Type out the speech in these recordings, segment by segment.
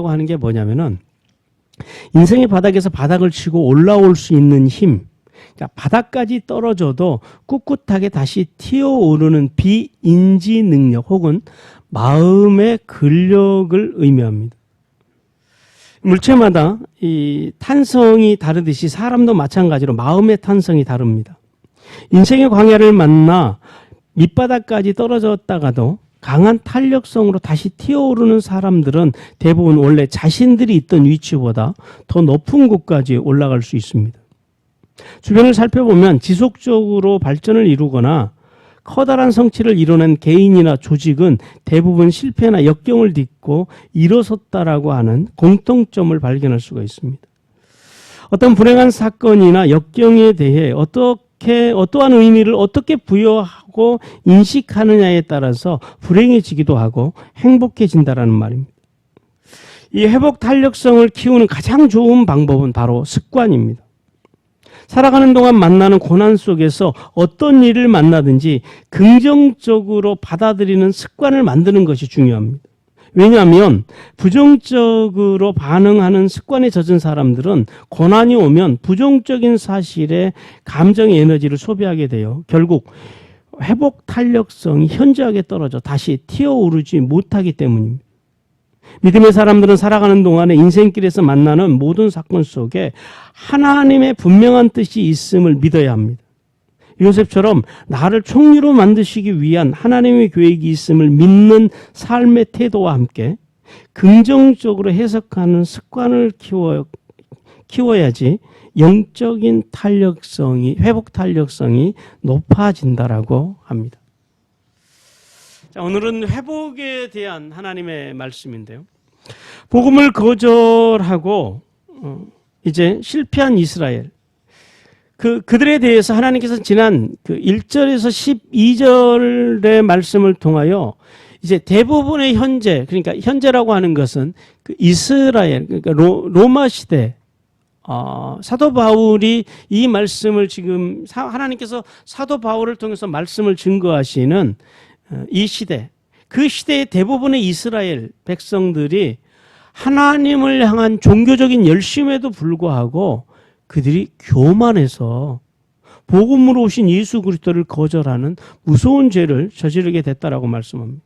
하는 게 뭐냐면은 인생의 바닥에서 바닥을 치고 올라올 수 있는 힘, 그러니까 바닥까지 떨어져도 꿋꿋하게 다시 튀어오르는 비인지 능력 혹은 마음의 근력을 의미합니다. 물체마다 이 탄성이 다르듯이 사람도 마찬가지로 마음의 탄성이 다릅니다. 인생의 광야를 만나 밑바닥까지 떨어졌다가도 강한 탄력성으로 다시 튀어오르는 사람들은 대부분 원래 자신들이 있던 위치보다 더 높은 곳까지 올라갈 수 있습니다. 주변을 살펴보면 지속적으로 발전을 이루거나 커다란 성취를 이뤄낸 개인이나 조직은 대부분 실패나 역경을 딛고 일어섰다라고 하는 공통점을 발견할 수가 있습니다. 어떤 불행한 사건이나 역경에 대해 어떠한 의미를 어떻게 부여하고 인식하느냐에 따라서 불행해지기도 하고 행복해진다라는 말입니다. 이 회복 탄력성을 키우는 가장 좋은 방법은 바로 습관입니다. 살아가는 동안 만나는 고난 속에서 어떤 일을 만나든지 긍정적으로 받아들이는 습관을 만드는 것이 중요합니다. 왜냐하면 부정적으로 반응하는 습관에 젖은 사람들은 고난이 오면 부정적인 사실에 감정의 에너지를 소비하게 돼요. 결국 회복 탄력성이 현저하게 떨어져 다시 튀어오르지 못하기 때문입니다. 믿음의 사람들은 살아가는 동안에 인생길에서 만나는 모든 사건 속에 하나님의 분명한 뜻이 있음을 믿어야 합니다. 요셉처럼 나를 총리로 만드시기 위한 하나님의 계획이 있음을 믿는 삶의 태도와 함께 긍정적으로 해석하는 습관을 키워야지 영적인 탄력성이, 회복 탄력성이 높아진다라고 합니다. 자, 오늘은 회복에 대한 하나님의 말씀인데요. 복음을 거절하고 이제 실패한 이스라엘, 그들에 대해서 하나님께서 지난 1절에서 12절의 말씀을 통하여 이제 대부분의 현재, 그러니까 현재라고 하는 것은 이스라엘, 그러니까 로마 시대, 사도 바울이 이 말씀을 지금 하나님께서 사도 바울을 통해서 말씀을 증거하시는 이 시대, 그 시대의 대부분의 이스라엘 백성들이 하나님을 향한 종교적인 열심에도 불구하고 그들이 교만해서 복음으로 오신 예수 그리스도를 거절하는 무서운 죄를 저지르게 됐다라고 말씀합니다.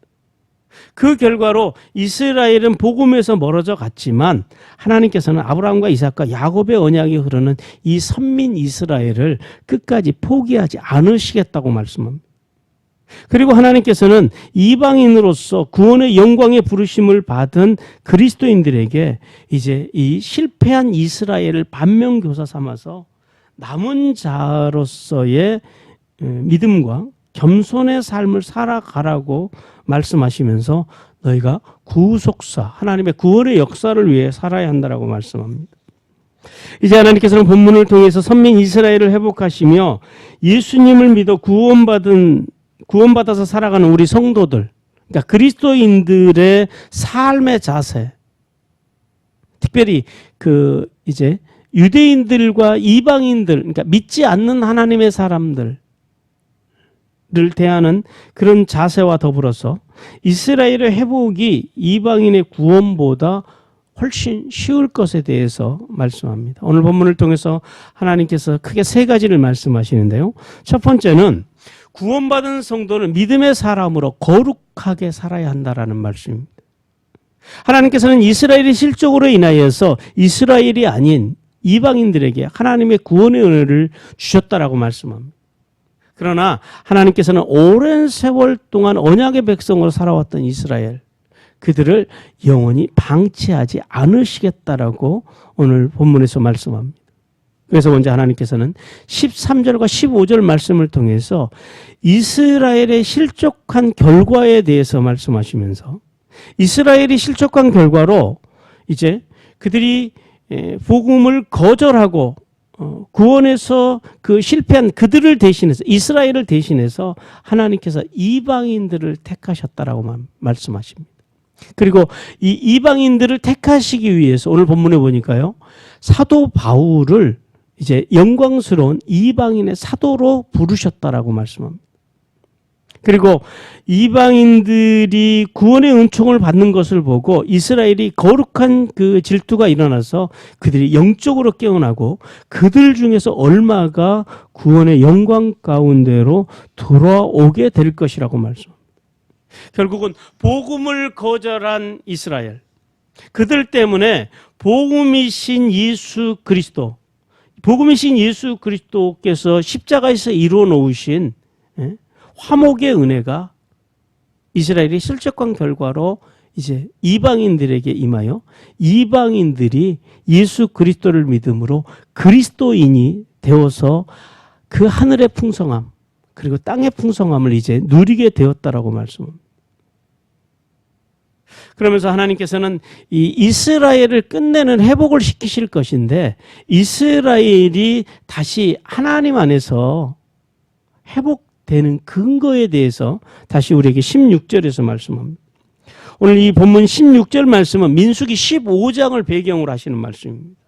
그 결과로 이스라엘은 복음에서 멀어져 갔지만 하나님께서는 아브라함과 이삭과 야곱의 언약이 흐르는 이 선민 이스라엘을 끝까지 포기하지 않으시겠다고 말씀합니다. 그리고 하나님께서는 이방인으로서 구원의 영광의 부르심을 받은 그리스도인들에게 이제 이 실패한 이스라엘을 반면교사 삼아서 남은 자로서의 믿음과 겸손의 삶을 살아가라고 말씀하시면서 너희가 구속사, 하나님의 구원의 역사를 위해 살아야 한다라고 말씀합니다. 이제 하나님께서는 본문을 통해서 선민 이스라엘을 회복하시며 예수님을 믿어 구원받아서 살아가는 우리 성도들, 그러니까 그리스도인들의 삶의 자세, 특별히 이제 유대인들과 이방인들, 그러니까 믿지 않는 하나님의 사람들을 대하는 그런 자세와 더불어서 이스라엘의 회복이 이방인의 구원보다 훨씬 쉬울 것에 대해서 말씀합니다. 오늘 본문을 통해서 하나님께서 크게 세 가지를 말씀하시는데요. 첫 번째는 구원받은 성도는 믿음의 사람으로 거룩하게 살아야 한다라는 말씀입니다. 하나님께서는 이스라엘의 실족으로 인하여서 이스라엘이 아닌 이방인들에게 하나님의 구원의 은혜를 주셨다라고 말씀합니다. 그러나 하나님께서는 오랜 세월 동안 언약의 백성으로 살아왔던 이스라엘, 그들을 영원히 방치하지 않으시겠다라고 오늘 본문에서 말씀합니다. 그래서 먼저 하나님께서는 13절과 15절 말씀을 통해서 이스라엘의 실족한 결과에 대해서 말씀하시면서 이스라엘이 실족한 결과로 이제 그들이 복음을 거절하고 구원에서 그 실패한 그들을 대신해서 이스라엘을 대신해서 하나님께서 이방인들을 택하셨다라고 말씀하십니다. 그리고 이 이방인들을 택하시기 위해서 오늘 본문에 보니까요, 사도 바울을 이제 영광스러운 이방인의 사도로 부르셨다라고 말씀합니다. 그리고 이방인들이 구원의 은총을 받는 것을 보고 이스라엘이 거룩한 그 질투가 일어나서 그들이 영적으로 깨어나고 그들 중에서 얼마가 구원의 영광 가운데로 돌아오게 될 것이라고 말씀합니다. 결국은 복음을 거절한 이스라엘, 그들 때문에 복음이신 예수 그리스도, 복음이신 예수 그리스도께서 십자가에서 이루어 놓으신 화목의 은혜가 이스라엘의 실적관 결과로 이제 이방인들에게 임하여 이방인들이 예수 그리스도를 믿음으로 그리스도인이 되어서 그 하늘의 풍성함 그리고 땅의 풍성함을 이제 누리게 되었다라고 말씀합니다. 그러면서 하나님께서는 이 이스라엘을 끝내는 회복을 시키실 것인데 이스라엘이 다시 하나님 안에서 회복되는 근거에 대해서 다시 우리에게 16절에서 말씀합니다. 오늘 이 본문 16절 말씀은 민수기 15장을 배경으로 하시는 말씀입니다.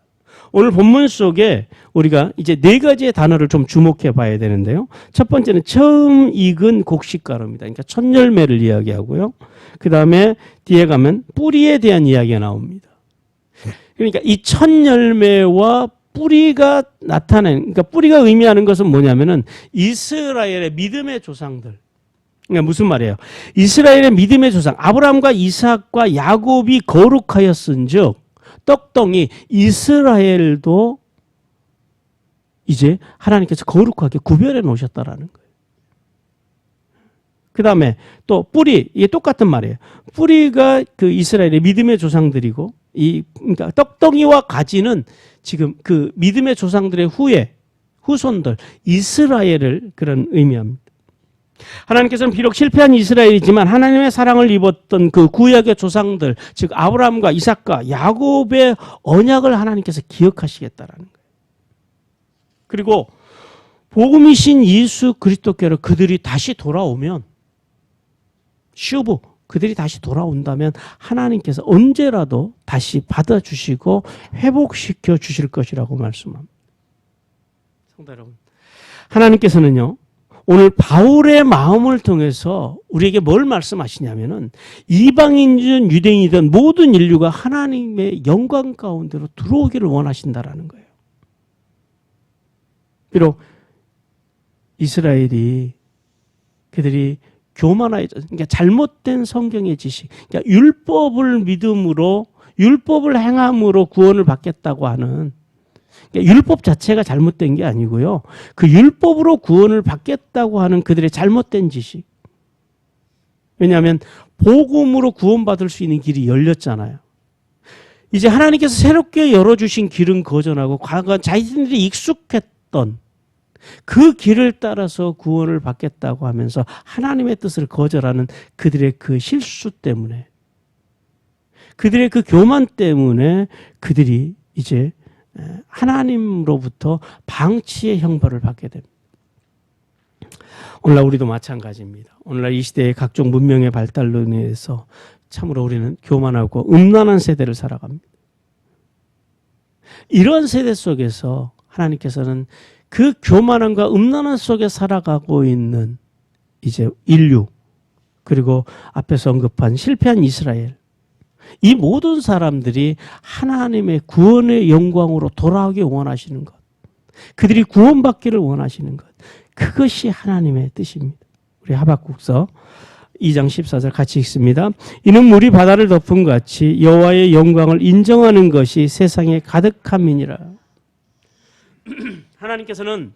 오늘 본문 속에 우리가 이제 네 가지의 단어를 좀 주목해 봐야 되는데요. 첫 번째는 처음 익은 곡식가루입니다. 그러니까 첫 열매를 이야기하고요. 그 다음에 뒤에 가면 뿌리에 대한 이야기가 나옵니다. 그러니까 이 첫 열매와 뿌리가 나타내는, 그러니까 뿌리가 의미하는 것은 뭐냐면은 이스라엘의 믿음의 조상들. 그러니까 무슨 말이에요? 이스라엘의 믿음의 조상, 아브라함과 이삭과 야곱이 거룩하였은즉 떡덩이 이스라엘도 이제 하나님께서 거룩하게 구별해 놓으셨다라는 거예요. 그 다음에 또 뿌리, 이게 똑같은 말이에요. 뿌리가 그 이스라엘의 믿음의 조상들이고, 그러니까 떡덩이와 가지는 지금 그 믿음의 조상들의 후손들, 이스라엘을 그런 의미합니다. 하나님께서는 비록 실패한 이스라엘이지만 하나님의 사랑을 입었던 그 구약의 조상들, 즉 아브라함과 이삭과 야곱의 언약을 하나님께서 기억하시겠다라는 거예요. 그리고 복음이신 예수 그리스도께로 그들이 다시 돌아오면, 슈브, 그들이 다시 돌아온다면 하나님께서 언제라도 다시 받아주시고 회복시켜 주실 것이라고 말씀합니다. 성도 여러분, 하나님께서는요, 오늘 바울의 마음을 통해서 우리에게 뭘 말씀하시냐면은 이방인이든 유대인이든 모든 인류가 하나님의 영광 가운데로 들어오기를 원하신다라는 거예요. 비록 이스라엘이 그들이 그러니까 잘못된 성경의 지식, 그러니까 율법을 믿음으로, 율법을 행함으로 구원을 받겠다고 하는, 그러니까 율법 자체가 잘못된 게 아니고요. 그 율법으로 구원을 받겠다고 하는 그들의 잘못된 지식. 왜냐하면 복음으로 구원받을 수 있는 길이 열렸잖아요. 이제 하나님께서 새롭게 열어주신 길은 거절하고 과거 자신들이 익숙했던 그 길을 따라서 구원을 받겠다고 하면서 하나님의 뜻을 거절하는 그들의 그 실수 때문에, 그들의 그 교만 때문에 그들이 이제 하나님으로부터 방치의 형벌을 받게 됩니다. 오늘날 우리도 마찬가지입니다. 오늘날 이 시대의 각종 문명의 발달로 인해서 참으로 우리는 교만하고 음란한 세대를 살아갑니다. 이런 세대 속에서 하나님께서는 그 교만함과 음란함 속에 살아가고 있는 이제 인류, 그리고 앞에서 언급한 실패한 이스라엘, 이 모든 사람들이 하나님의 구원의 영광으로 돌아오기 원하시는 것, 그들이 구원받기를 원하시는 것, 그것이 하나님의 뜻입니다. 우리 하박국서 2장 14절 같이 읽습니다. 이는 물이 바다를 덮은 같이 여호와의 영광을 인정하는 것이 세상에 가득함이니라. 하나님께서는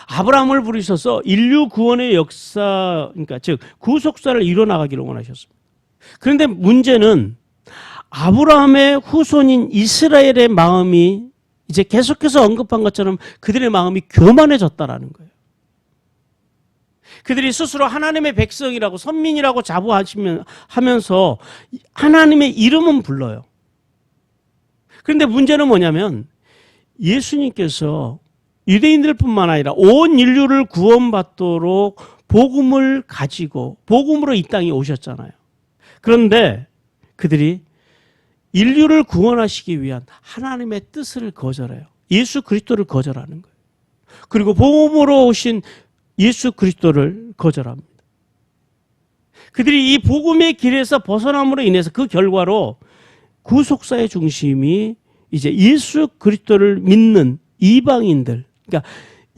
아브라함을 부르셔서 인류 구원의 역사, 그러니까 즉 구속사를 이뤄나가기를 원하셨습니다. 그런데 문제는 아브라함의 후손인 이스라엘의 마음이 이제 계속해서 언급한 것처럼 그들의 마음이 교만해졌다라는 거예요. 그들이 스스로 하나님의 백성이라고, 선민이라고 자부하면서 하나님의 이름은 불러요. 그런데 문제는 뭐냐면 예수님께서 유대인들뿐만 아니라 온 인류를 구원받도록 복음을 가지고 복음으로 이 땅에 오셨잖아요. 그런데 그들이 인류를 구원하시기 위한 하나님의 뜻을 거절해요. 예수 그리스도를 거절하는 거예요. 그리고 복음으로 오신 예수 그리스도를 거절합니다. 그들이 이 복음의 길에서 벗어남으로 인해서 그 결과로 구속사의 중심이 이제 예수 그리스도를 믿는 이방인들, 그러니까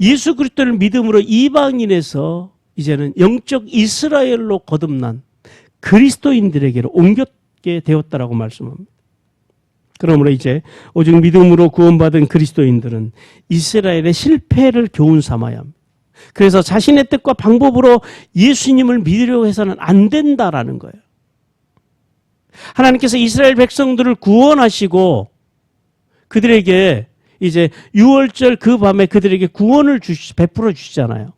예수 그리스도를 믿음으로 이방인에서 이제는 영적 이스라엘로 거듭난 그리스도인들에게로 옮겼게 되었다라고 말씀합니다. 그러므로 이제 오직 믿음으로 구원받은 그리스도인들은 이스라엘의 실패를 교훈 삼아야 합니다. 그래서 자신의 뜻과 방법으로 예수님을 믿으려고 해서는 안 된다라는 거예요. 하나님께서 이스라엘 백성들을 구원하시고 그들에게 이제 6월절 그 밤에 그들에게 구원을 베풀어 주시잖아요.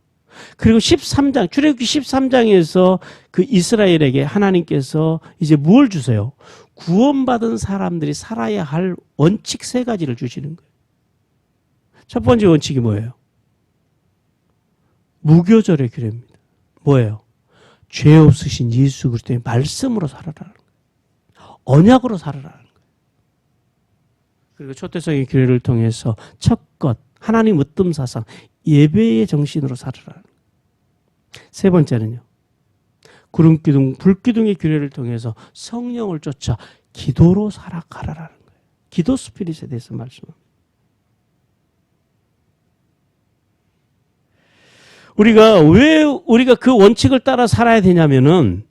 그리고 13장, 출애굽기 13장에서 그 이스라엘에게 하나님께서 이제 뭘 주세요? 구원받은 사람들이 살아야 할 원칙 3가지를 주시는 거예요. 첫 번째 원칙이 뭐예요? 무교절의 규례입니다. 뭐예요? 죄 없으신 예수 그리스도의 말씀으로 살아라는 거예요. 언약으로 살아라는 거예요. 그리고 초대성의 규례를 통해서 첫 것, 하나님 으뜸 사상, 예배의 정신으로 살아라는 거예요. 3번째는요. 구름기둥, 불기둥의 규례를 통해서 성령을 쫓아 기도로 살아가라라는 거예요. 기도 스피릿에 대해서 말씀합니다. 왜 우리가 그 원칙을 따라 살아야 되냐면은,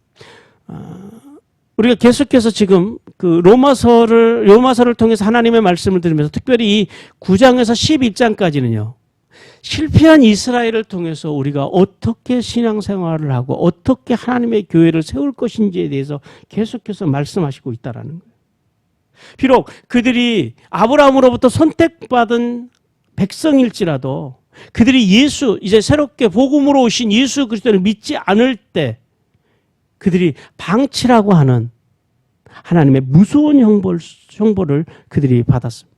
우리가 계속해서 지금 그 로마서를 통해서 하나님의 말씀을 들으면서 특별히 이 9장에서 11장까지는요. 실패한 이스라엘을 통해서 우리가 어떻게 신앙생활을 하고 어떻게 하나님의 교회를 세울 것인지에 대해서 계속해서 말씀하시고 있다라는 거예요. 비록 그들이 아브라함으로부터 선택받은 백성일지라도 그들이 이제 새롭게 복음으로 오신 예수 그리스도를 믿지 않을 때 그들이 방치라고 하는 하나님의 무서운 형벌을 그들이 받았습니다.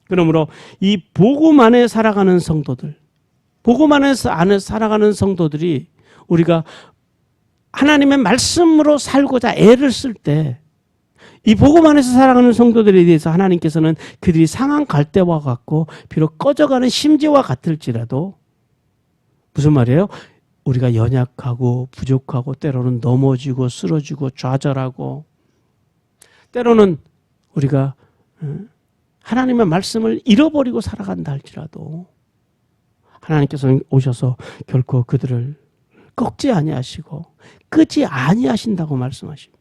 그러므로 이 복음 안에 살아가는 성도들, 복음 안에서 살아가는 성도들이 우리가 하나님의 말씀으로 살고자 애를 쓸 때 이 복음 안에서 살아가는 성도들에 대해서 하나님께서는 그들이 상한 갈대와 같고 비록 꺼져가는 심지와 같을지라도 무슨 말이에요? 우리가 연약하고 부족하고 때로는 넘어지고 쓰러지고 좌절하고 때로는 우리가 하나님의 말씀을 잃어버리고 살아간다 할지라도 하나님께서는 오셔서 결코 그들을 꺾지 아니하시고 끄지 아니하신다고 말씀하십니다.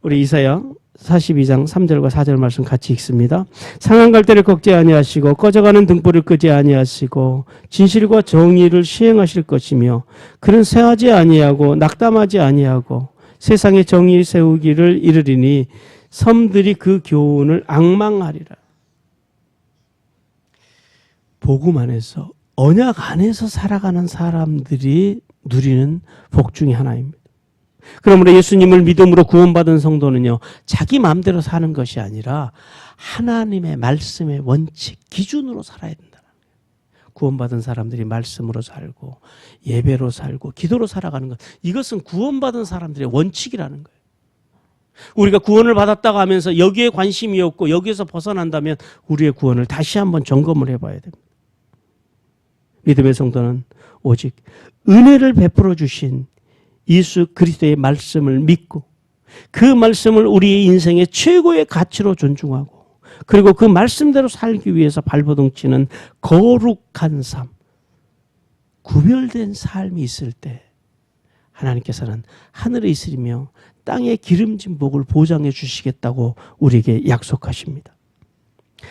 우리 이사야 42장 3절과 4절 말씀 같이 읽습니다. 상한 갈대를 꺾지 아니하시고 꺼져가는 등불을 끄지 아니하시고 진실과 정의를 시행하실 것이며 그는 새하지 아니하고 낙담하지 아니하고 세상에 정의 세우기를 이르리니 섬들이 그 교훈을 앙망하리라. 복음 안에서 언약 안에서 살아가는 사람들이 누리는 복 중에 하나입니다. 그러므로 예수님을 믿음으로 구원받은 성도는요, 자기 마음대로 사는 것이 아니라 하나님의 말씀의 원칙, 기준으로 살아야 된다는 거예요. 구원받은 사람들이 말씀으로 살고 예배로 살고 기도로 살아가는 것, 이것은 구원받은 사람들의 원칙이라는 거예요. 우리가 구원을 받았다고 하면서 여기에 관심이 없고 여기에서 벗어난다면 우리의 구원을 다시 한번 점검을 해봐야 됩니다. 믿음의 성도는 오직 은혜를 베풀어 주신 예수 그리스도의 말씀을 믿고 그 말씀을 우리의 인생의 최고의 가치로 존중하고 그리고 그 말씀대로 살기 위해서 발버둥치는 거룩한 삶, 구별된 삶이 있을 때 하나님께서는 하늘에 있으리며 땅에 기름진 복을 보장해 주시겠다고 우리에게 약속하십니다.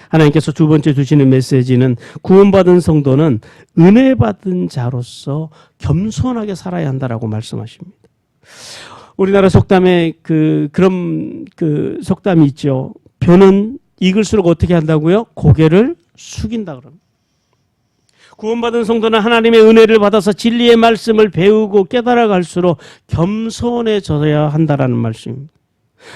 하나님께서 두 번째 주시는 메시지는 구원받은 성도는 은혜 받은 자로서 겸손하게 살아야 한다라고 말씀하십니다. 우리나라 속담에 그런 속담이 있죠. 벼는 익을수록 어떻게 한다고요? 고개를 숙인다 그럽니다. 구원받은 성도는 하나님의 은혜를 받아서 진리의 말씀을 배우고 깨달아갈수록 겸손해져야 한다라는 말씀입니다.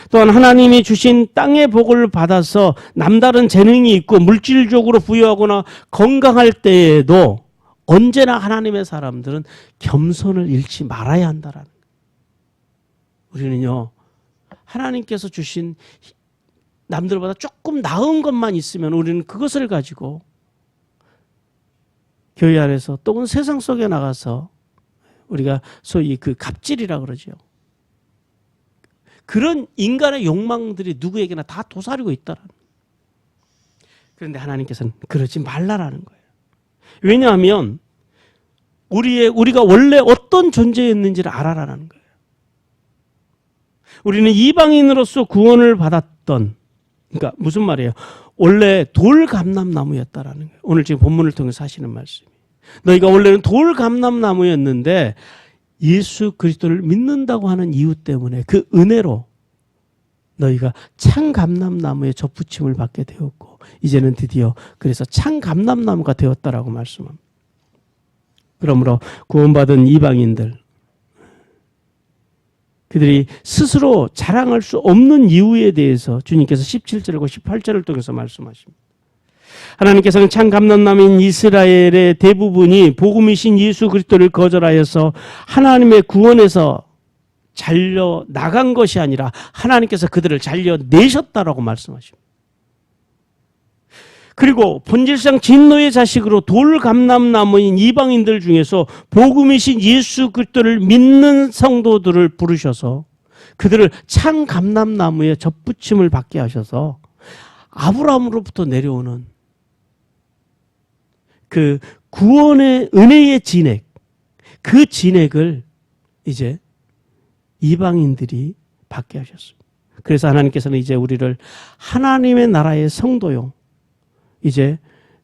또한 하나님이 주신 땅의 복을 받아서 남다른 재능이 있고 물질적으로 부유하거나 건강할 때에도 언제나 하나님의 사람들은 겸손을 잃지 말아야 한다라는 거예요. 우리는요, 하나님께서 주신 남들보다 조금 나은 것만 있으면 우리는 그것을 가지고 교회 안에서 또는 세상 속에 나가서 우리가 소위 그 갑질이라 그러죠. 그런 인간의 욕망들이 누구에게나 다 도사리고 있다라는. 그런데 하나님께서는 그러지 말라라는 거예요. 왜냐하면 우리가 원래 어떤 존재였는지를 알아라라는 거예요. 우리는 이방인으로서 구원을 받았던, 그러니까 무슨 말이에요? 원래 돌감람나무였다라는 거예요. 오늘 지금 본문을 통해서 하시는 말씀이. 너희가 원래는 돌감람나무였는데 예수 그리스도를 믿는다고 하는 이유 때문에 그 은혜로 너희가 참감람나무의 접붙임을 받게 되었고 이제는 드디어 그래서 참감람나무가 되었다라고 말씀합니다. 그러므로 구원받은 이방인들, 그들이 스스로 자랑할 수 없는 이유에 대해서 주님께서 17절과 18절을 통해서 말씀하십니다. 하나님께서는 참 감람나무인 이스라엘의 대부분이 복음이신 예수 그리스도를 거절하여서 하나님의 구원에서 잘려 나간 것이 아니라 하나님께서 그들을 잘려내셨다라고 말씀하십니다. 그리고 본질상 진노의 자식으로 돌감람나무인 이방인들 중에서 복음이신 예수 그리스도를 믿는 성도들을 부르셔서 그들을 참 감람나무에 접붙임을 받게 하셔서 아브라함으로부터 내려오는 그 구원의 은혜의 진액, 그 진액을 이제 이방인들이 받게 하셨습니다. 그래서 하나님께서는 이제 우리를 하나님의 나라의 성도요, 이제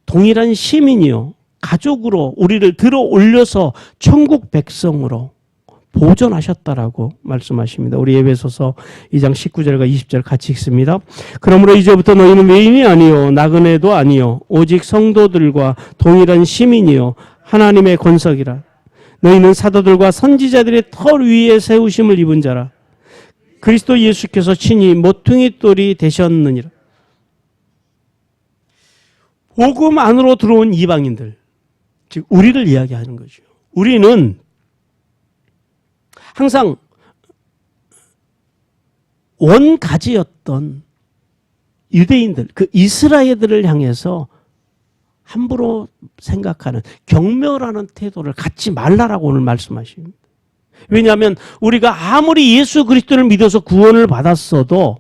동일한 시민이요, 가족으로 우리를 들어 올려서 천국 백성으로 보존하셨다라고 말씀하십니다. 우리 에베소서 2장 19절과 20절 같이 읽습니다. 그러므로 이제부터 너희는 외인이 아니요 나그네도 아니요 오직 성도들과 동일한 시민이요 하나님의 권석이라. 너희는 사도들과 선지자들의 털 위에 세우심을 입은 자라. 그리스도 예수께서 친히 모퉁이 돌이 되셨느니라. 복음 안으로 들어온 이방인들, 즉 우리를 이야기하는 거죠. 우리는 항상 원가지였던 유대인들, 그 이스라엘들을 향해서 함부로 생각하는 경멸하는 태도를 갖지 말라라고 오늘 말씀하십니다. 왜냐하면 우리가 아무리 예수 그리스도를 믿어서 구원을 받았어도,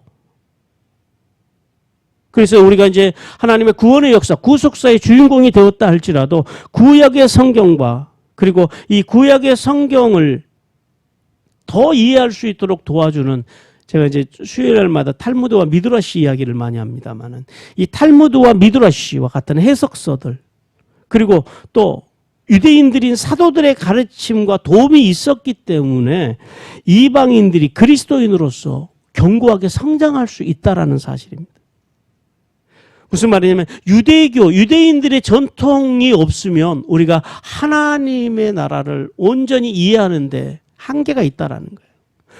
그래서 우리가 이제 하나님의 구원의 역사, 구속사의 주인공이 되었다 할지라도 구약의 성경과 그리고 이 구약의 성경을 더 이해할 수 있도록 도와주는, 제가 이제 수요일마다 탈무드와 미드라시 이야기를 많이 합니다만은 이 탈무드와 미드라시와 같은 해석서들, 그리고 또 유대인들인 사도들의 가르침과 도움이 있었기 때문에 이방인들이 그리스도인으로서 견고하게 성장할 수 있다라는 사실입니다. 무슨 말이냐면 유대교, 유대인들의 전통이 없으면 우리가 하나님의 나라를 온전히 이해하는데 한계가 있다라는 거예요.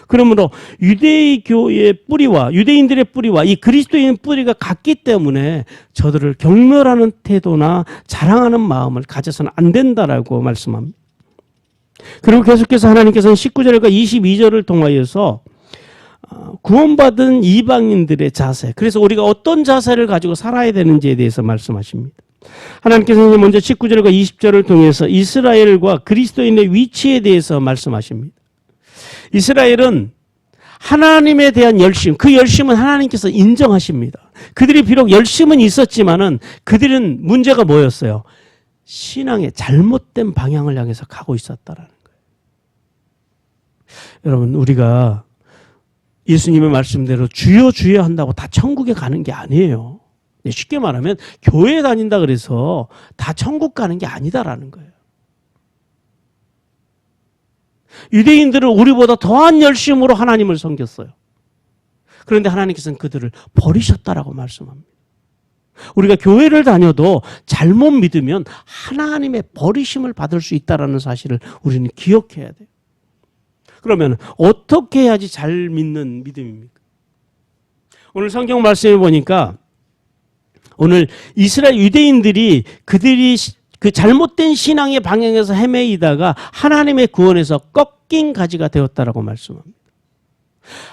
그러므로 유대교의 뿌리와 유대인들의 뿌리와 이 그리스도인 뿌리가 같기 때문에 저들을 경멸하는 태도나 자랑하는 마음을 가져서는 안 된다라고 말씀합니다. 그리고 계속해서 하나님께서는 19절과 22절을 통하여서 구원받은 이방인들의 자세, 그래서 우리가 어떤 자세를 가지고 살아야 되는지에 대해서 말씀하십니다. 하나님께서는 먼저 19절과 20절을 통해서 이스라엘과 그리스도인의 위치에 대해서 말씀하십니다. 이스라엘은 하나님에 대한 열심, 그 열심은 하나님께서 인정하십니다. 그들이 비록 열심은 있었지만은 그들은 문제가 뭐였어요? 신앙의 잘못된 방향을 향해서 가고 있었다라는 거예요. 여러분, 우리가 예수님의 말씀대로 주여 주여 한다고 다 천국에 가는 게 아니에요. 쉽게 말하면 교회 다닌다 그래서 다 천국 가는 게 아니다라는 거예요. 유대인들은 우리보다 더한 열심으로 하나님을 섬겼어요. 그런데 하나님께서는 그들을 버리셨다라고 말씀합니다. 우리가 교회를 다녀도 잘못 믿으면 하나님의 버리심을 받을 수 있다는 사실을 우리는 기억해야 돼요. 그러면 어떻게 해야지 잘 믿는 믿음입니까? 오늘 성경 말씀을 보니까 오늘 이스라엘 유대인들이 그들이 그 잘못된 신앙의 방향에서 헤매이다가 하나님의 구원에서 꺾인 가지가 되었다라고 말씀합니다.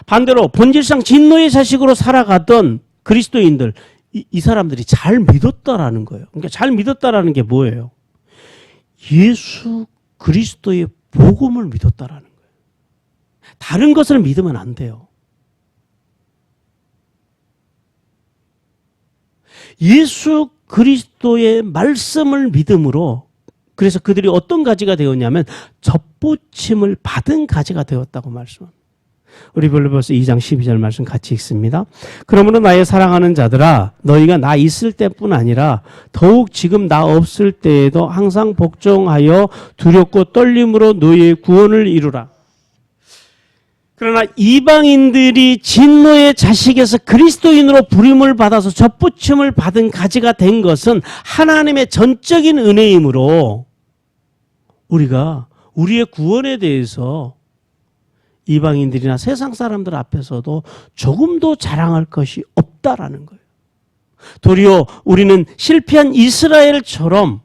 반대로 본질상 진노의 자식으로 살아가던 그리스도인들, 이 사람들이 잘 믿었다라는 거예요. 그러니까 잘 믿었다라는 게 뭐예요? 예수 그리스도의 복음을 믿었다라는 거예요. 다른 것을 믿으면 안 돼요. 예수 그리스도의 말씀을 믿음으로, 그래서 그들이 어떤 가지가 되었냐면 접붙임을 받은 가지가 되었다고 말씀합니다. 우리 빌립보서 2장 12절 말씀 같이 읽습니다. 그러므로 나의 사랑하는 자들아, 너희가 나 있을 때뿐 아니라 더욱 지금 나 없을 때에도 항상 복종하여 두렵고 떨림으로 너희의 구원을 이루라. 그러나 이방인들이 진노의 자식에서 그리스도인으로 부름을 받아서 접붙임을 받은 가지가 된 것은 하나님의 전적인 은혜이므로 우리가 우리의 구원에 대해서 이방인들이나 세상 사람들 앞에서도 조금도 자랑할 것이 없다라는 거예요. 도리어 우리는 실패한 이스라엘처럼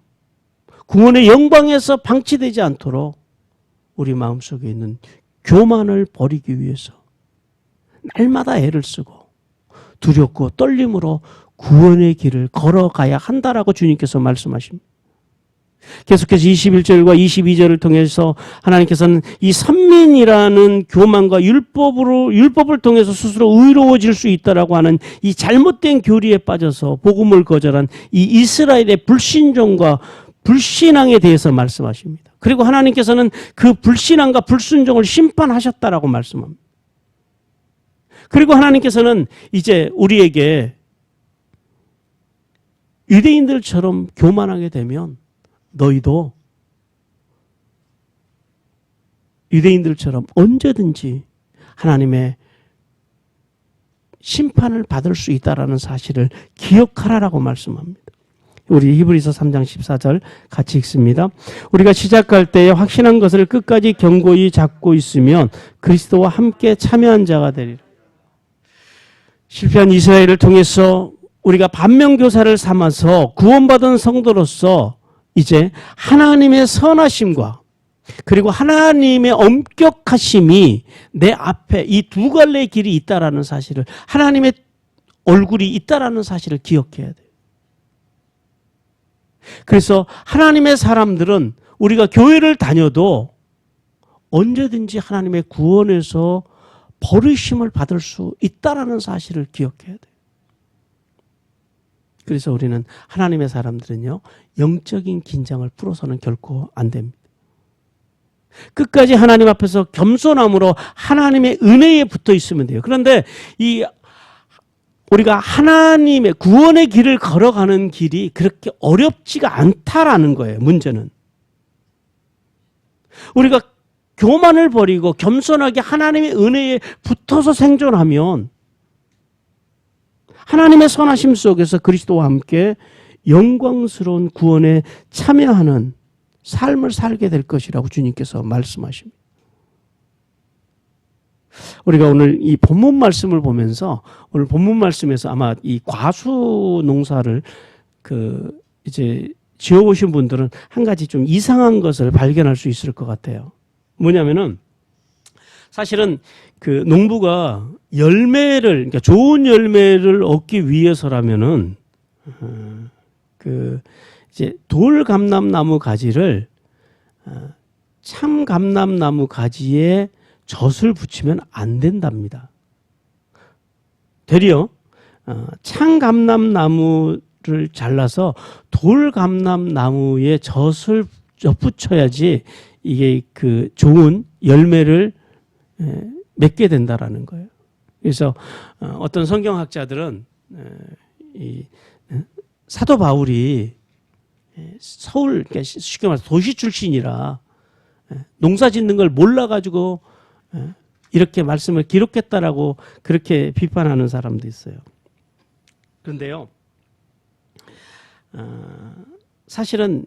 구원의 영광에서 방치되지 않도록 우리 마음속에 있는 교만을 버리기 위해서 날마다 애를 쓰고 두렵고 떨림으로 구원의 길을 걸어가야 한다라고 주님께서 말씀하십니다. 계속해서 21절과 22절을 통해서 하나님께서는 이 선민이라는 교만과 율법을 통해서 스스로 의로워질 수 있다라고 하는 이 잘못된 교리에 빠져서 복음을 거절한 이 이스라엘의 불신종과 불신앙에 대해서 말씀하십니다. 그리고 하나님께서는 그 불신앙과 불순종을 심판하셨다라고 말씀합니다. 그리고 하나님께서는 이제 우리에게 유대인들처럼 교만하게 되면 너희도 유대인들처럼 언제든지 하나님의 심판을 받을 수 있다라는 사실을 기억하라라고 말씀합니다. 우리 히브리서 3장 14절 같이 읽습니다. 우리가 시작할 때에 확신한 것을 끝까지 견고히 잡고 있으면 그리스도와 함께 참여한 자가 되리라. 실패한 이스라엘을 통해서 우리가 반면교사를 삼아서 구원받은 성도로서 이제 하나님의 선하심과 그리고 하나님의 엄격하심이 내 앞에 이 두 갈래의 길이 있다라는 사실을, 하나님의 얼굴이 있다라는 사실을 기억해야 돼요. 그래서 하나님의 사람들은 우리가 교회를 다녀도 언제든지 하나님의 구원에서 버리심을 받을 수 있다라는 사실을 기억해야 돼요. 그래서 우리는 하나님의 사람들은요, 영적인 긴장을 풀어서는 결코 안 됩니다. 끝까지 하나님 앞에서 겸손함으로 하나님의 은혜에 붙어 있으면 돼요. 그런데 우리가 하나님의 구원의 길을 걸어가는 길이 그렇게 어렵지가 않다라는 거예요. 문제는 우리가 교만을 버리고 겸손하게 하나님의 은혜에 붙어서 생존하면 하나님의 선하심 속에서 그리스도와 함께 영광스러운 구원에 참여하는 삶을 살게 될 것이라고 주님께서 말씀하십니다. 우리가 오늘 이 본문 말씀을 보면서, 오늘 본문 말씀에서 아마 이 과수 농사를 이제 지어보신 분들은 한 가지 좀 이상한 것을 발견할 수 있을 것 같아요. 뭐냐면은 사실은 그 농부가 그러니까 좋은 열매를 얻기 위해서라면은 이제 돌감람나무 가지를 참감람나무 가지에 젖을 붙이면 안 된답니다. 되려 참감람나무를 잘라서 돌감람나무에 젖을 덧붙여야지 이게 그 좋은 열매를 맺게 된다라는 거예요. 그래서 어떤 성경학자들은 이 사도 바울이 서울, 쉽게 말해서 도시 출신이라 농사 짓는 걸 몰라가지고 이렇게 말씀을 기록했다라고 그렇게 비판하는 사람도 있어요. 그런데요, 사실은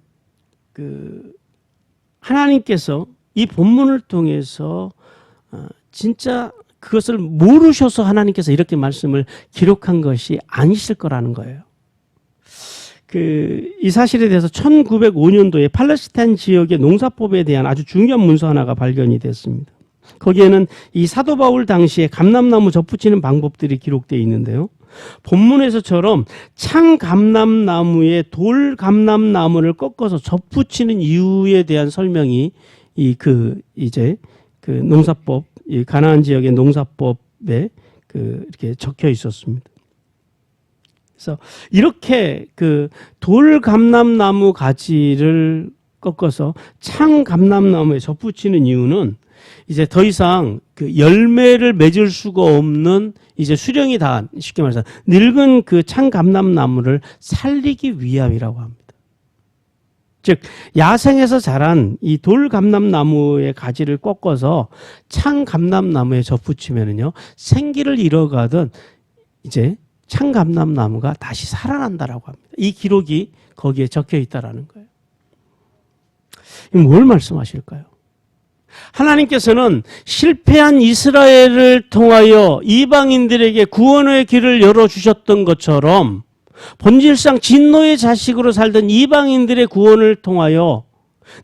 하나님께서 이 본문을 통해서 진짜 그것을 모르셔서 하나님께서 이렇게 말씀을 기록한 것이 아니실 거라는 거예요. 이 사실에 대해서 1905년도에 팔레스타인 지역의 농사법에 대한 아주 중요한 문서 하나가 발견이 됐습니다. 거기에는 이 사도 바울 당시에 감람나무 덧붙이는 방법들이 기록되어 있는데요. 본문에서처럼 참감람나무에 돌감람나무를 꺾어서 덧붙이는 이유에 대한 설명이 이제 그 농사법, 이 가나안 지역의 농사법에 이렇게 적혀 있었습니다. 그래서 이렇게 그 돌감람나무 가지를 꺾어서 창감람나무에 접붙이는 이유는 이제 더 이상 그 열매를 맺을 수가 없는 이제 수령이 다 쉽게 말해서 늙은 그 창감람나무를 살리기 위함이라고 합니다. 즉 야생에서 자란 이 돌감람나무의 가지를 꺾어서 창감람나무에 접붙이면은요 생기를 잃어가던 이제 창감람나무가 다시 살아난다라고 합니다. 이 기록이 거기에 적혀 있다라는 거예요. 뭘 말씀하실까요? 하나님께서는 실패한 이스라엘을 통하여 이방인들에게 구원의 길을 열어주셨던 것처럼 본질상 진노의 자식으로 살던 이방인들의 구원을 통하여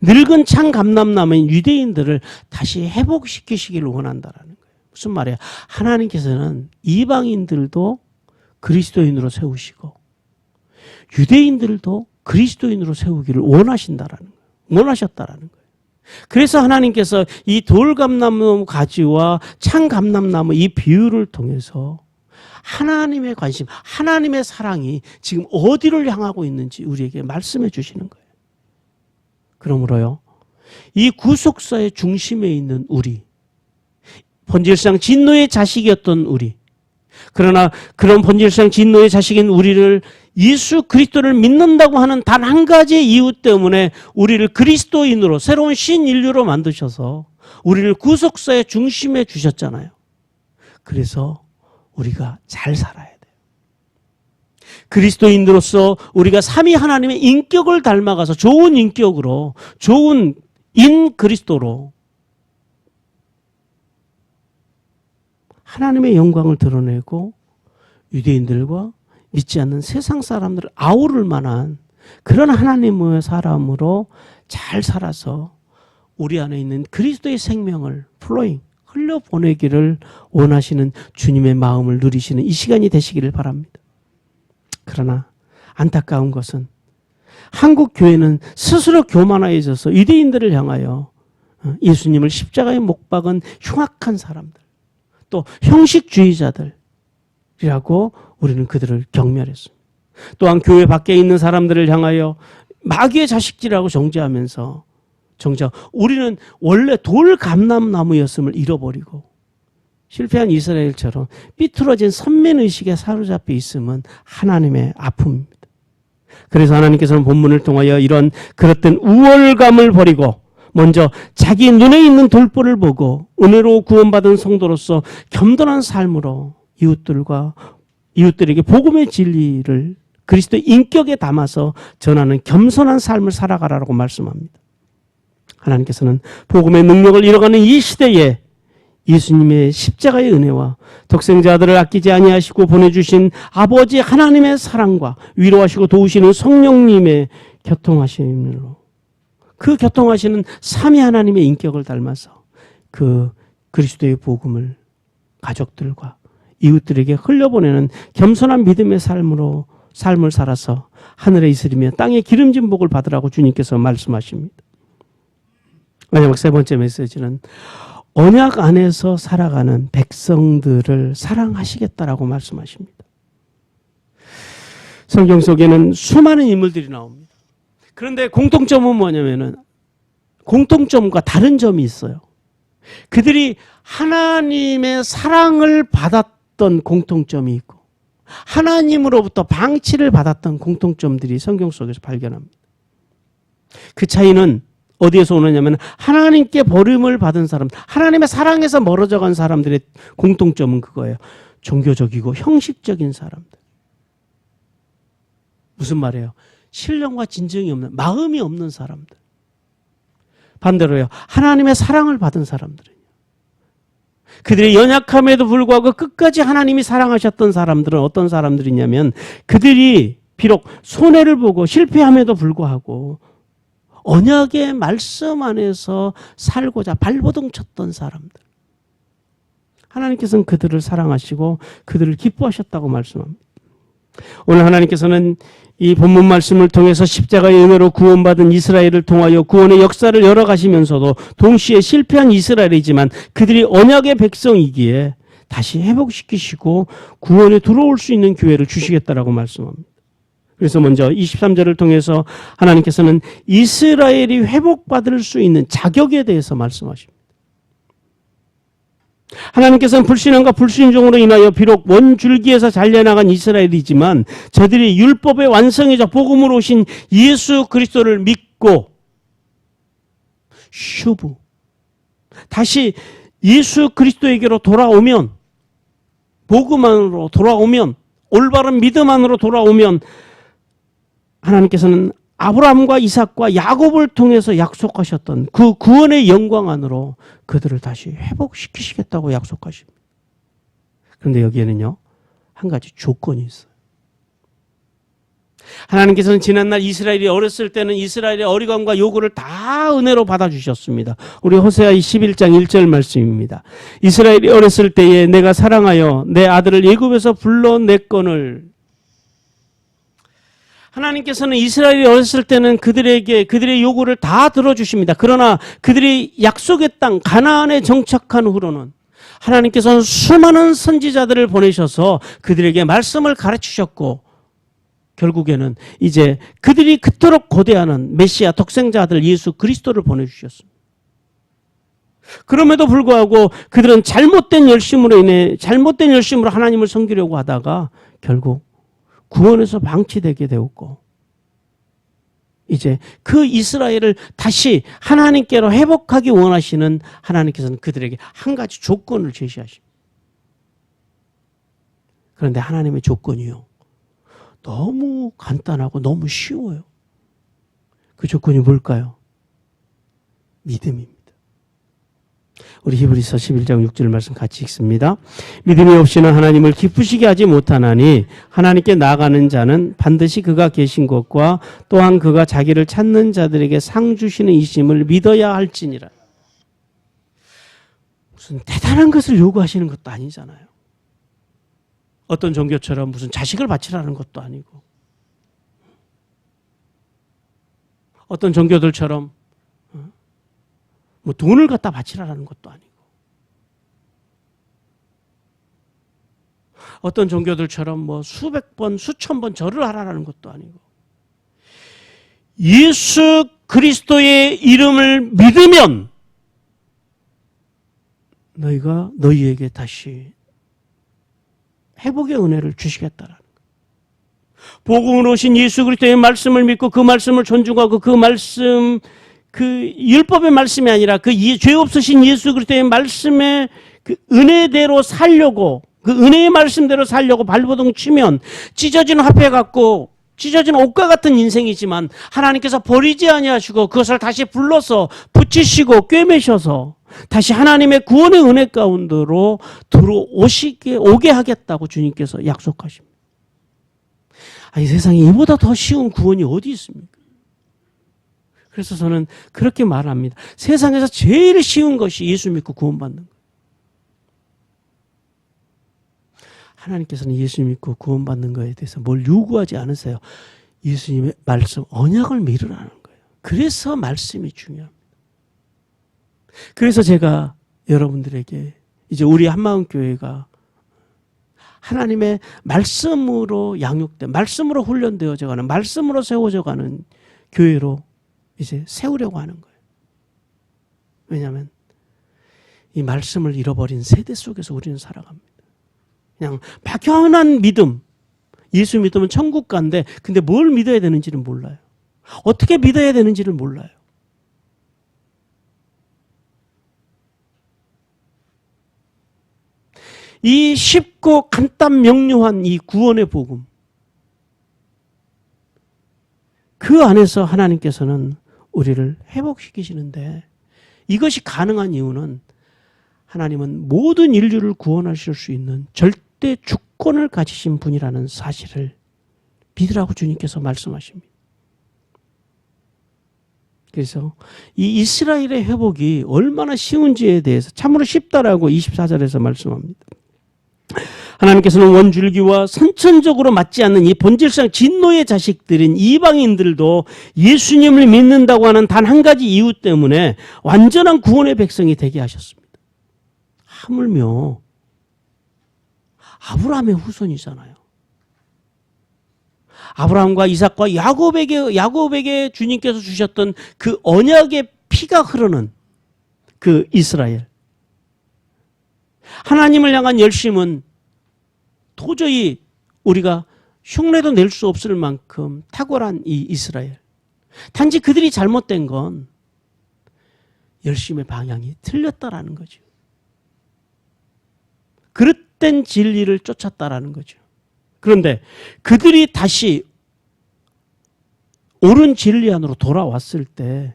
늙은 창감람나무인 유대인들을 다시 회복시키시기를 원한다라는 거예요. 무슨 말이에요? 하나님께서는 이방인들도 그리스도인으로 세우시고 유대인들도 그리스도인으로 세우기를 원하신다라는 거예요. 원하셨다라는 거예요. 그래서 하나님께서 이 돌감나무 가지와 창감람나무 이 비유를 통해서 하나님의 관심, 하나님의 사랑이 지금 어디를 향하고 있는지 우리에게 말씀해 주시는 거예요. 그러므로요, 이 구속사의 중심에 있는 우리, 본질상 진노의 자식이었던 우리, 그러나 그런 본질상 진노의 자식인 우리를 예수 그리스도를 믿는다고 하는 단 한 가지 이유 때문에 우리를 그리스도인으로 새로운 신인류로 만드셔서 우리를 구속사의 중심에 주셨잖아요. 그래서 우리가 잘 살아야 돼요. 그리스도인으로서 우리가 삼위 하나님의 인격을 닮아가서 좋은 인격으로, 좋은 인 그리스도로 하나님의 영광을 드러내고 유대인들과 믿지 않는 세상 사람들을 아우를 만한 그런 하나님의 사람으로 잘 살아서 우리 안에 있는 그리스도의 생명을 흘려보내기를 원하시는 주님의 마음을 누리시는 이 시간이 되시기를 바랍니다. 그러나 안타까운 것은 한국 교회는 스스로 교만해져서 유대인들을 향하여 예수님을 십자가에 못 박은 흉악한 사람들, 또 형식주의자들이라고 우리는 그들을 경멸했습니다. 또한 교회 밖에 있는 사람들을 향하여 마귀의 자식들이라고 정죄하면서 우리는 원래 돌감람나무였음을 잃어버리고 실패한 이스라엘처럼 삐뚤어진 선민의식에 사로잡혀 있음은 하나님의 아픔입니다. 그래서 하나님께서는 본문을 통하여 이런 그릇된 우월감을 버리고 먼저 자기 눈에 있는 돌보를 보고 은혜로 구원받은 성도로서 겸손한 삶으로 이웃들에게 복음의 진리를 그리스도의 인격에 담아서 전하는 겸손한 삶을 살아가라고 말씀합니다. 하나님께서는 복음의 능력을 잃어가는 이 시대에 예수님의 십자가의 은혜와 독생자 아들을 아끼지 아니하시고 보내주신 아버지 하나님의 사랑과 위로하시고 도우시는 성령님의 교통하심으로 그 교통하시는 삼위 하나님의 인격을 닮아서 그 그리스도의 복음을 가족들과 이웃들에게 흘려보내는 겸손한 믿음의 삶을 살아서 하늘에 있으리며 땅에 기름진 복을 받으라고 주님께서 말씀하십니다. 마지막 세 번째 메시지는 언약 안에서 살아가는 백성들을 사랑하시겠다라고 말씀하십니다. 성경 속에는 수많은 인물들이 나옵니다. 그런데 공통점은 뭐냐면은 공통점과 다른 점이 있어요. 그들이 하나님의 사랑을 받았던 공통점이 있고 하나님으로부터 방치를 받았던 공통점들이 성경 속에서 발견합니다. 그 차이는 어디에서 오느냐면 하나님께 버림을 받은 사람, 하나님의 사랑에서 멀어져 간 사람들의 공통점은 그거예요. 종교적이고 형식적인 사람들. 무슨 말이에요? 신령과 진정이 없는, 마음이 없는 사람들. 반대로요. 하나님의 사랑을 받은 사람들은요. 그들의 연약함에도 불구하고 끝까지 하나님이 사랑하셨던 사람들은 어떤 사람들이냐면 그들이 비록 손해를 보고 실패함에도 불구하고 언약의 말씀 안에서 살고자 발버둥 쳤던 사람들. 하나님께서는 그들을 사랑하시고 그들을 기뻐하셨다고 말씀합니다. 오늘 하나님께서는 이 본문 말씀을 통해서 십자가의 은혜로 구원받은 이스라엘을 통하여 구원의 역사를 열어가시면서도 동시에 실패한 이스라엘이지만 그들이 언약의 백성이기에 다시 회복시키시고 구원에 들어올 수 있는 기회를 주시겠다라고 말씀합니다. 그래서 먼저 23절을 통해서 하나님께서는 이스라엘이 회복받을 수 있는 자격에 대해서 말씀하십니다. 하나님께서는 불신앙과 불순종으로 인하여 비록 원줄기에서 잘려나간 이스라엘이지만 저들이 율법의 완성이자 복음으로 오신 예수 그리스도를 믿고 슈브 다시 예수 그리스도에게로 돌아오면, 복음 안으로 돌아오면, 올바른 믿음 안으로 돌아오면 하나님께서는 아브라함과 이삭과 야곱을 통해서 약속하셨던 그 구원의 영광 안으로 그들을 다시 회복시키시겠다고 약속하십니다. 그런데 여기에는요, 한 가지 조건이 있어요. 하나님께서는 지난날 이스라엘이 어렸을 때는 이스라엘의 어리광과 요구를 다 은혜로 받아주셨습니다. 우리 호세아 11장 1절 말씀입니다. 이스라엘이 어렸을 때에 내가 사랑하여 내 아들을 애굽에서 불러냈거늘. 하나님께서는 이스라엘이 어렸을 때는 그들에게 그들의 요구를 다 들어주십니다. 그러나 그들이 약속의 땅 가나안에 정착한 후로는 하나님께서는 수많은 선지자들을 보내셔서 그들에게 말씀을 가르치셨고 결국에는 이제 그들이 그토록 고대하는 메시아 독생자 아들 예수 그리스도를 보내주셨습니다. 그럼에도 불구하고 그들은 잘못된 열심으로 하나님을 섬기려고 하다가 결국 구원에서 방치되게 되었고 이제 그 이스라엘을 다시 하나님께로 회복하기 원하시는 하나님께서는 그들에게 한 가지 조건을 제시하십니다. 그런데 하나님의 조건이요, 너무 간단하고 너무 쉬워요. 그 조건이 뭘까요? 믿음입니다. 우리 히브리서 11장 6절 말씀 같이 읽습니다. 믿음이 없이는 하나님을 기쁘시게 하지 못하나니 하나님께 나아가는 자는 반드시 그가 계신 것과 또한 그가 자기를 찾는 자들에게 상 주시는 이심을 믿어야 할지니라. 무슨 대단한 것을 요구하시는 것도 아니잖아요. 어떤 종교처럼 무슨 자식을 바치라는 것도 아니고 어떤 종교들처럼 뭐 돈을 갖다 바치라는 것도 아니고 어떤 종교들처럼 뭐 수백 번, 수천 번 절을 하라는 것도 아니고 예수 그리스도의 이름을 믿으면 너희가 너희에게 다시 회복의 은혜를 주시겠다라는 거예요. 복음으로 오신 예수 그리스도의 말씀을 믿고 그 말씀을 존중하고 그 말씀 그 율법의 말씀이 아니라 그 죄 없으신 예수 그리스도의 말씀의 그 은혜대로 살려고 그 은혜의 말씀대로 살려고 발버둥 치면 찢어진 화폐 같고 찢어진 옷과 같은 인생이지만 하나님께서 버리지 아니하시고 그것을 다시 불러서 붙이시고 꿰매셔서 다시 하나님의 구원의 은혜 가운데로 오게 하겠다고 주님께서 약속하십니다. 아니 세상에 이보다 더 쉬운 구원이 어디 있습니까? 그래서 저는 그렇게 말합니다. 세상에서 제일 쉬운 것이 예수 믿고 구원받는 거예요. 하나님께서는 예수 믿고 구원받는 것에 대해서 뭘 요구하지 않으세요. 예수님의 말씀, 언약을 믿으라는 거예요. 그래서 말씀이 중요합니다. 그래서 제가 여러분들에게 이제 우리 한마음교회가 하나님의 말씀으로 양육된, 말씀으로 훈련되어져 가는, 말씀으로 세워져 가는 교회로 이제 세우려고 하는 거예요. 왜냐하면 이 말씀을 잃어버린 세대 속에서 우리는 살아갑니다. 그냥 막연한 믿음, 예수 믿으면 천국 간대. 근데 뭘 믿어야 되는지는 몰라요. 어떻게 믿어야 되는지를 몰라요. 이 쉽고 간단 명료한 이 구원의 복음, 그 안에서 하나님께서는 우리를 회복시키시는데 이것이 가능한 이유는 하나님은 모든 인류를 구원하실 수 있는 절대 주권을 가지신 분이라는 사실을 믿으라고 주님께서 말씀하십니다. 그래서 이 이스라엘의 회복이 얼마나 쉬운지에 대해서 참으로 쉽다라고 24절에서 말씀합니다. 하나님께서는 원줄기와 선천적으로 맞지 않는 이 본질상 진노의 자식들인 이방인들도 예수님을 믿는다고 하는 단 한 가지 이유 때문에 완전한 구원의 백성이 되게 하셨습니다. 하물며 아브라함의 후손이잖아요. 아브라함과 이삭과 야곱에게 주님께서 주셨던 그 언약의 피가 흐르는 그 이스라엘. 하나님을 향한 열심은 도저히 우리가 흉내도 낼 수 없을 만큼 탁월한 이 이스라엘. 단지 그들이 잘못된 건 열심의 방향이 틀렸다라는 거죠. 그릇된 진리를 쫓았다라는 거죠. 그런데 그들이 다시 옳은 진리 안으로 돌아왔을 때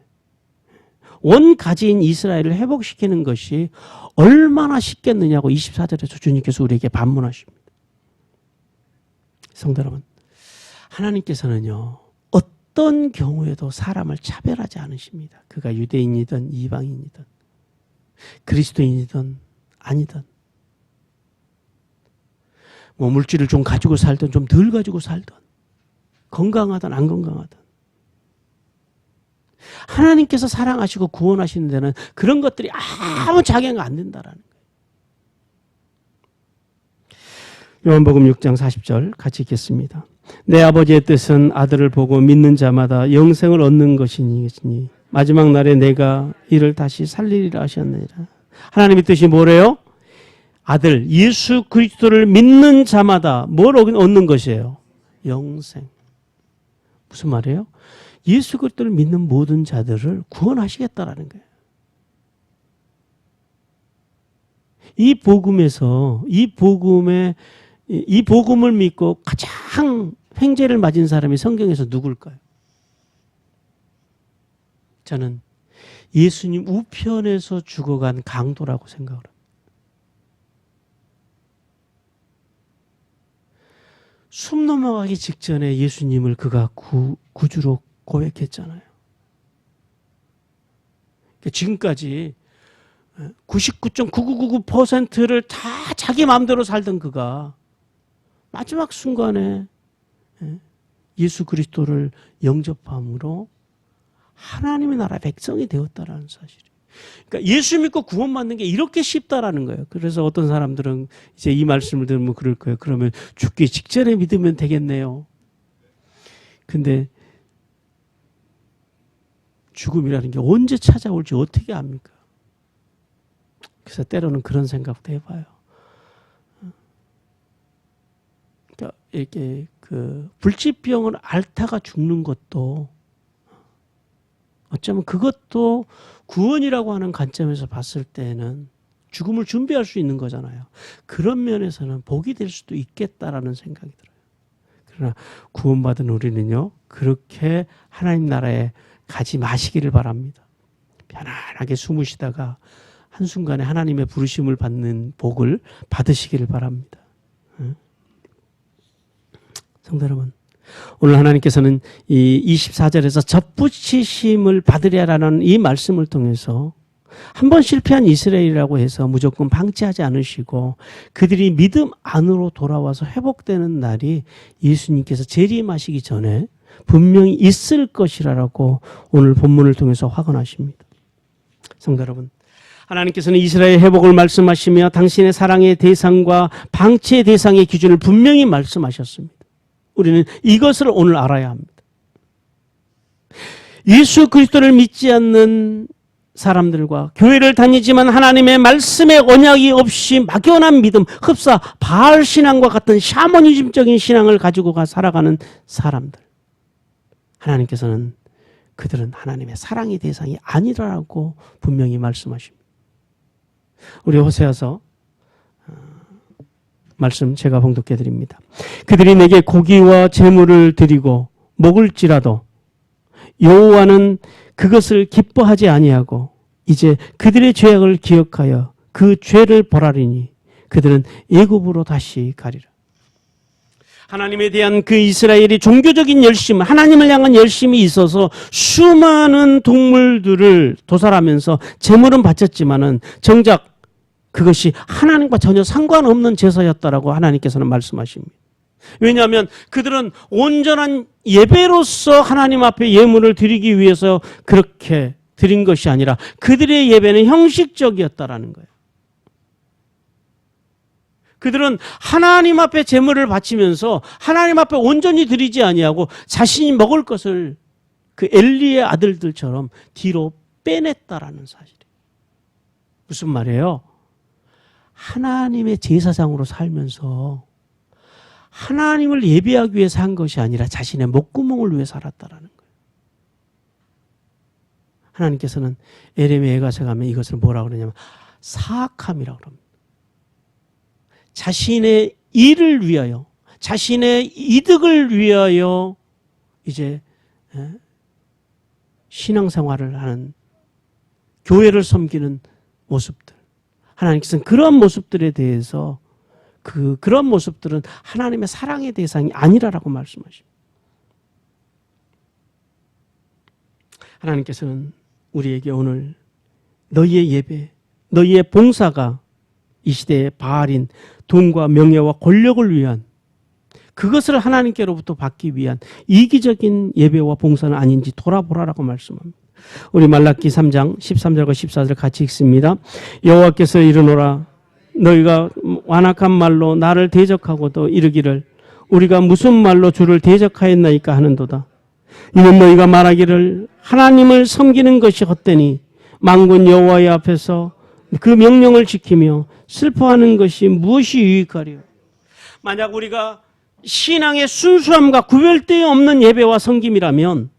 원가지인 이스라엘을 회복시키는 것이 얼마나 쉽겠느냐고 24절에서 주님께서 우리에게 반문하십니다. 성도 여러분, 하나님께서는요, 어떤 경우에도 사람을 차별하지 않으십니다. 그가 유대인이든 이방인이든 그리스도인이든 아니든 뭐 물질을 좀 가지고 살든 좀 덜 가지고 살든 건강하든 안 건강하든 하나님께서 사랑하시고 구원하시는 데는 그런 것들이 아무 작용이 안 된다라는 거예요. 요한복음 6장 40절 같이 읽겠습니다. 내 아버지의 뜻은 아들을 보고 믿는 자마다 영생을 얻는 것이니 마지막 날에 내가 이를 다시 살리리라 하셨느니라. 하나님의 뜻이 뭐래요? 아들 예수 그리스도를 믿는 자마다 뭘 얻는 것이에요? 영생. 무슨 말이에요? 예수 그리스도를 믿는 모든 자들을 구원하시겠다라는 거예요. 이 복음에서 이 복음을 믿고 가장 횡재를 맞은 사람이 성경에서 누굴까요? 저는 예수님 우편에서 죽어간 강도라고 생각을 합니다. 숨 넘어가기 직전에 예수님을 그가 구주로 고백했잖아요. 지금까지 99.9999%를 다 자기 마음대로 살던 그가 마지막 순간에 예수 그리스도를 영접함으로 하나님의 나라 백성이 되었다라는 사실이에요. 그러니까 예수 믿고 구원받는 게 이렇게 쉽다라는 거예요. 그래서 어떤 사람들은 이제 이 말씀을 들으면 그럴 거예요. 그러면 죽기 직전에 믿으면 되겠네요. 근데 죽음이라는 게 언제 찾아올지 어떻게 압니까? 그래서 때로는 그런 생각도 해봐요. 그러니까 이렇게 그 불치병을 앓다가 죽는 것도 어쩌면 그것도 구원이라고 하는 관점에서 봤을 때는 죽음을 준비할 수 있는 거잖아요. 그런 면에서는 복이 될 수도 있겠다라는 생각이 들어요. 그러나 구원받은 우리는요, 그렇게 하나님 나라에 가지 마시기를 바랍니다. 편안하게 숨을 쉬다가 한순간에 하나님의 부르심을 받는 복을 받으시기를 바랍니다. 성도 여러분, 오늘 하나님께서는 이 24절에서 접붙이심을 받으랴라는 이 말씀을 통해서 한 번 실패한 이스라엘이라고 해서 무조건 방치하지 않으시고 그들이 믿음 안으로 돌아와서 회복되는 날이 예수님께서 재림하시기 전에 분명히 있을 것이라고 오늘 본문을 통해서 확언하십니다. 성도 여러분, 하나님께서는 이스라엘 회복을 말씀하시며 당신의 사랑의 대상과 방치의 대상의 기준을 분명히 말씀하셨습니다. 우리는 이것을 오늘 알아야 합니다. 예수 그리스도를 믿지 않는 사람들과 교회를 다니지만 하나님의 말씀에 언약이 없이 막연한 믿음, 흡사 바알 신앙과 같은 샤머니즘적인 신앙을 가지고 살아가는 사람들, 하나님께서는 그들은 하나님의 사랑의 대상이 아니라고 분명히 말씀하십니다. 우리 호세아서 말씀 제가 봉독해 드립니다. 그들이 내게 고기와 제물을 드리고 먹을지라도 여호와는 그것을 기뻐하지 아니하고 이제 그들의 죄악을 기억하여 그 죄를 벌하리니 그들은 애굽으로 다시 가리라. 하나님에 대한 그 이스라엘이 종교적인 열심, 하나님을 향한 열심이 있어서 수많은 동물들을 도살하면서 제물은 바쳤지만은 정작 그것이 하나님과 전혀 상관없는 제사였다라고 하나님께서는 말씀하십니다. 왜냐하면 그들은 온전한 예배로서 하나님 앞에 예물을 드리기 위해서 그렇게 드린 것이 아니라 그들의 예배는 형식적이었다라는 거예요. 그들은 하나님 앞에 제물을 바치면서 하나님 앞에 온전히 드리지 아니하고 자신이 먹을 것을 그 엘리의 아들들처럼 뒤로 빼냈다라는 사실이에요. 무슨 말이에요? 하나님의 제사장으로 살면서 하나님을 예배하기 위해서 한 것이 아니라 자신의 목구멍을 위해 살았다라는 거예요. 하나님께서는 에레미야에 가면 이것을 뭐라고 그러냐면 사악함이라고 합니다. 자신의 일을 위하여, 자신의 이득을 위하여 이제 신앙생활을 하는, 교회를 섬기는 모습들. 하나님께서는 그런 모습들에 대해서 그런 모습들은 하나님의 사랑의 대상이 아니라라고 말씀하십니다. 하나님께서는 우리에게 오늘 너희의 예배, 너희의 봉사가 이 시대의 바알인 돈과 명예와 권력을 위한, 그것을 하나님께로부터 받기 위한 이기적인 예배와 봉사는 아닌지 돌아보라라고 말씀합니다. 우리 말라기 3장 13절과 14절 같이 읽습니다. 여호와께서 이르노라 너희가 완악한 말로 나를 대적하고도 이르기를 우리가 무슨 말로 주를 대적하였나이까 하는도다. 이는 너희가 말하기를 하나님을 섬기는 것이 헛되니 만군 여호와의 앞에서 그 명령을 지키며 슬퍼하는 것이 무엇이 유익하리요. 만약 우리가 신앙의 순수함과 구별되어 없는 예배와 섬김이라면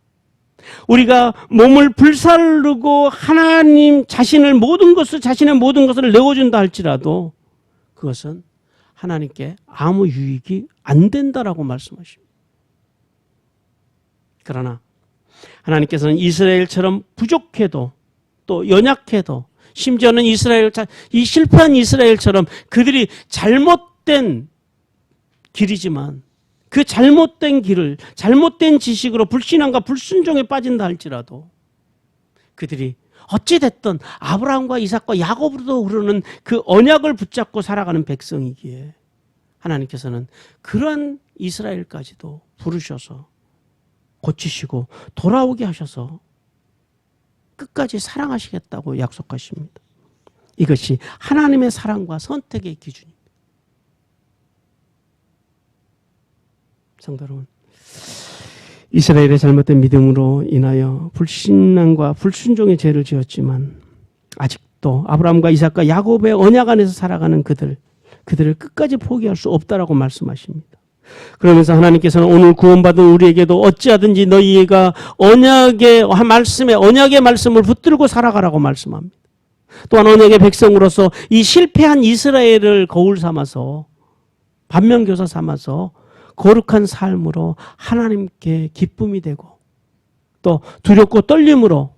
우리가 몸을 불살르고 하나님 자신의 모든 것을 내어준다 할지라도 그것은 하나님께 아무 유익이 안 된다라고 말씀하십니다. 그러나 하나님께서는 이스라엘처럼 부족해도 또 연약해도 심지어는 이 실패한 이스라엘처럼 그들이 잘못된 길이지만 그 잘못된 길을 잘못된 지식으로 불신앙과 불순종에 빠진다 할지라도 그들이 어찌됐든 아브라함과 이삭과 야곱으로도 흐르는 그 언약을 붙잡고 살아가는 백성이기에 하나님께서는 그러한 이스라엘까지도 부르셔서 고치시고 돌아오게 하셔서 끝까지 사랑하시겠다고 약속하십니다. 이것이 하나님의 사랑과 선택의 기준입니다. 성도 여러분, 이스라엘의 잘못된 믿음으로 인하여 불신앙과 불순종의 죄를 지었지만 아직도 아브라함과 이삭과 야곱의 언약 안에서 살아가는 그들을 끝까지 포기할 수 없다라고 말씀하십니다. 그러면서 하나님께서는 오늘 구원받은 우리에게도 어찌하든지 너희가 언약의 말씀을 붙들고 살아가라고 말씀합니다. 또한 언약의 백성으로서 이 실패한 이스라엘을 거울 삼아서 반면교사 삼아서 거룩한 삶으로 하나님께 기쁨이 되고 또 두렵고 떨림으로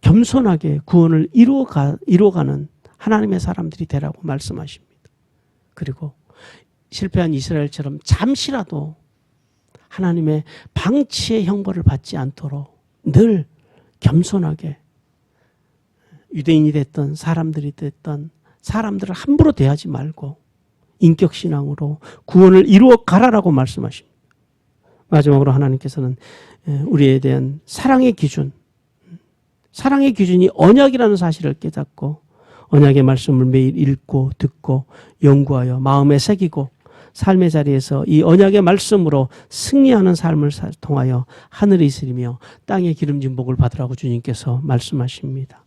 겸손하게 구원을 이루어가는 하나님의 사람들이 되라고 말씀하십니다. 그리고 실패한 이스라엘처럼 잠시라도 하나님의 방치의 형벌을 받지 않도록 늘 겸손하게 유대인이 됐던 사람들이 됐던 사람들을 함부로 대하지 말고 인격신앙으로 구원을 이루어 가라라고 말씀하십니다. 마지막으로 하나님께서는 우리에 대한 사랑의 기준이 언약이라는 사실을 깨닫고 언약의 말씀을 매일 읽고 듣고 연구하여 마음에 새기고 삶의 자리에서 이 언약의 말씀으로 승리하는 삶을 통하여 하늘에 있으리며 땅의 기름진 복을 받으라고 주님께서 말씀하십니다.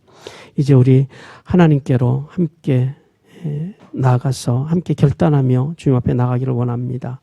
이제 우리 하나님께로 함께 나아가서 함께 결단하며 주님 앞에 나가기를 원합니다.